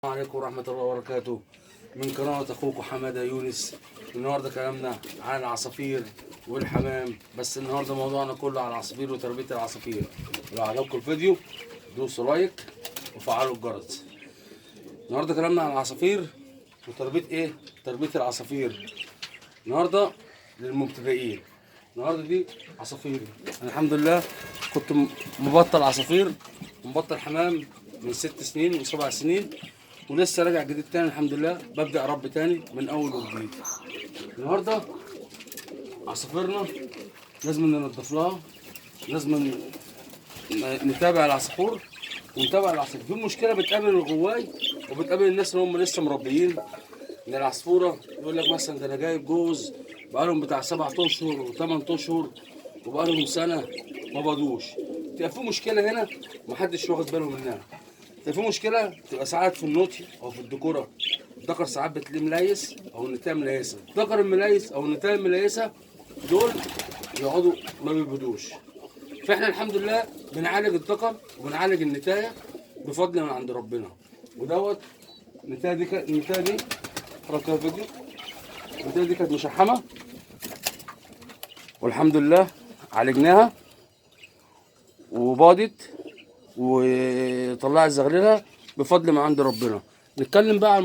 السلام عليكم ورحمة الله وبركاته. من قناة أخوكم حمادة يونس. النهاردة كلامنا عن العصافير والحمام، بس النهاردة موضوعنا كله على العصافير وتربية العصافير. لو عجبكم الفيديو دوسوا لايك وفعلوا الجرس. النهاردة كلامنا عن العصافير وتربية تربية العصافير. النهاردة للمبتدئين. النهاردة دي عصافير. أنا الحمد لله كنت مبطل عصافير ومبطل حمام من 6 سنين و7 سنين، ولسه راجع جديد تاني الحمد لله. ببدأ اربي تاني من اول وجديد. النهارده عصافيرنا لازم ننضف لها، لازم نتابع العصفور ونتابع العصافير. في مشكله بتقابل الغواي وبتقابل الناس اللي هم لسه مربيين، ان العصفوره يقول لك مثلا ده انا جايب جوز بقالهم بتاع 7 اشهر و8 اشهر وبقالهم سنه ما بضوش. تبقى في مشكله هنا محدش واخد باله منها. في مشكله تبقى ساعات في النطي او في الديكوره. الذكر ساعات بتلاقيه مليس او النتايه مليسه. الذكر المليس او النتايه المليسه دول يقعدوا ما بيبيضوش. فاحنا الحمد لله بنعالج الذكر وبنعالج النتايه بفضل من عند ربنا. ودوت النتايه دي حركها فيديو. النتايه دي كانت مشحمه والحمد لله عالجناها وباضت وطلعت زغللها بفضل ما عند ربنا. نتكلم بقى عن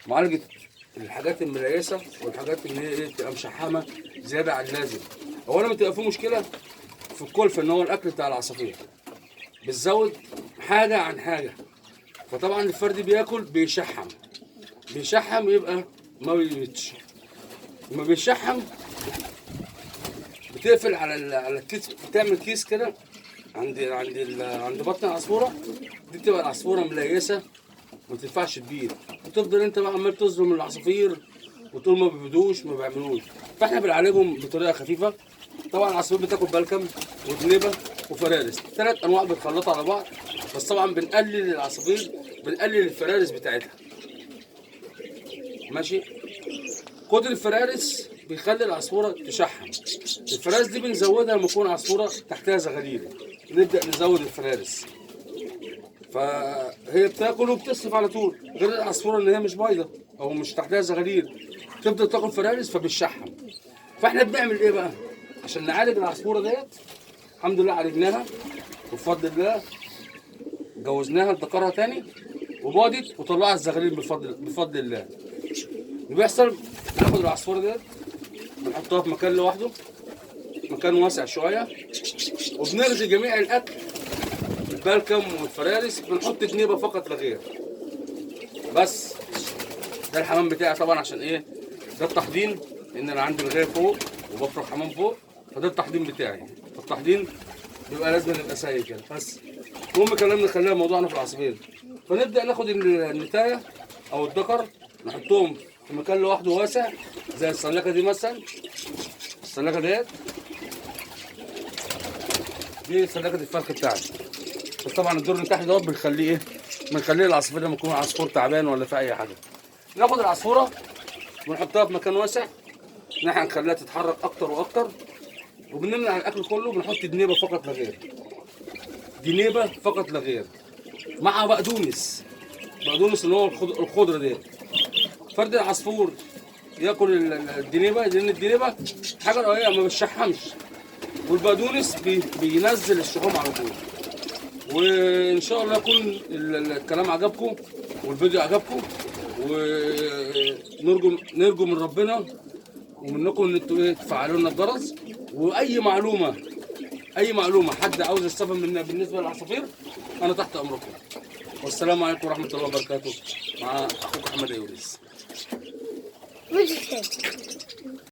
معالجه الحاجات المليسه والحاجات اللي هي بتبقى مشحمه زياده عن اللازم. اولا بتبقى في مشكله في الكلفه، ان هو الاكل بتاع العصافير بتزود حاجه عن حاجه. فطبعا الفرد بياكل بيشحم يبقى ما بيبيضش. لما بيشحم بتقفل على الكيس، بتعمل كيس كده عند بطن العصفوره. دي بتبقى العصفوره مليسه ما تنفعش تبيض، وتفضل انت بقى عمال تظلم العصافير وتقول ما بيبيضوش ما بيعملوش. فاحنا بنعالجهم بطريقه خفيفه. طبعا العصافير بتاكل بلكم وجنيبه وفرارس، 3 انواع بتخلطوا على بعض. بس طبعا بنقلل العصافير، بنقلل الفرارس بتاعتها. ماشي. كتر الفرارس بيخلي العصفوره تشحم. الفرارس دي بنزودها لما يكون عصفوره تحتها زغاليل، نبدا نزود الفرارس. فهي بتاكل وبتصرف على طول، غير العصفوره ان هي مش بايظه او مش تحتها زغاليل، تبدا تاكل فرارس فبتشحم. فاحنا بنعمل ايه بقى عشان نعالج العصفوره ديت؟ الحمد لله عالجناها وبفضل الله جوزناها لذكرها تاني وباضت وطلعت الزغاليل بفضل الله. اللي بيحصل بناخد العصفوره ديت بنحطها في مكان لوحده، مكان واسع شويه، وبنرغي جميع الاكل البلكم والفرارس، بنحط جنيبه فقط لا غير. بس ده الحمام بتاعي طبعا. عشان ايه؟ ده التحضين، ان انا عندي الغايه فوق وبفرخ حمام فوق، فده التحضين بتاعي. فالتحضين بيبقى لازم يبقى سايق كده. بس المهم كلامنا خلينا موضوعنا في العصافير. فنبدا ناخد النتايه او الذكر نحطهم في مكان لوحده واسع زي السلاكه دي مثلا. السلاكه دي سلاكه الفرخ بتاعي. بس طبعا الدور اللي تحت دوت بنخليه ايه؟ بنخليه العصفور لما يكون عصفور تعبان ولا في اي حاجه. ناخد العصفوره ونحطها في مكان واسع، ان احنا نخليها تتحرك اكتر واكتر، وبنمنع الاكل كله. بنحط جنيبه فقط لا غير، جنيبه فقط لا غير، مع بقدونس اللي هو الخضره دي. فرد العصفور ياكل الجنيبه، لان الجنيبه حاجه رقيقه ما بتشحمش، والبقدونس بينزل الشحوم على طول. وان شاء الله يكون الكلام عجبكم والفيديو عجبكم، ونرجو من ربنا ومنكم ان انتوا تفعلوا لنا الجرس. واي معلومه حد عاوز يستفهم منها بالنسبه للعصافير انا تحت امركم. والسلام عليكم ورحمه الله وبركاته. مع اخوك حمادة يونس.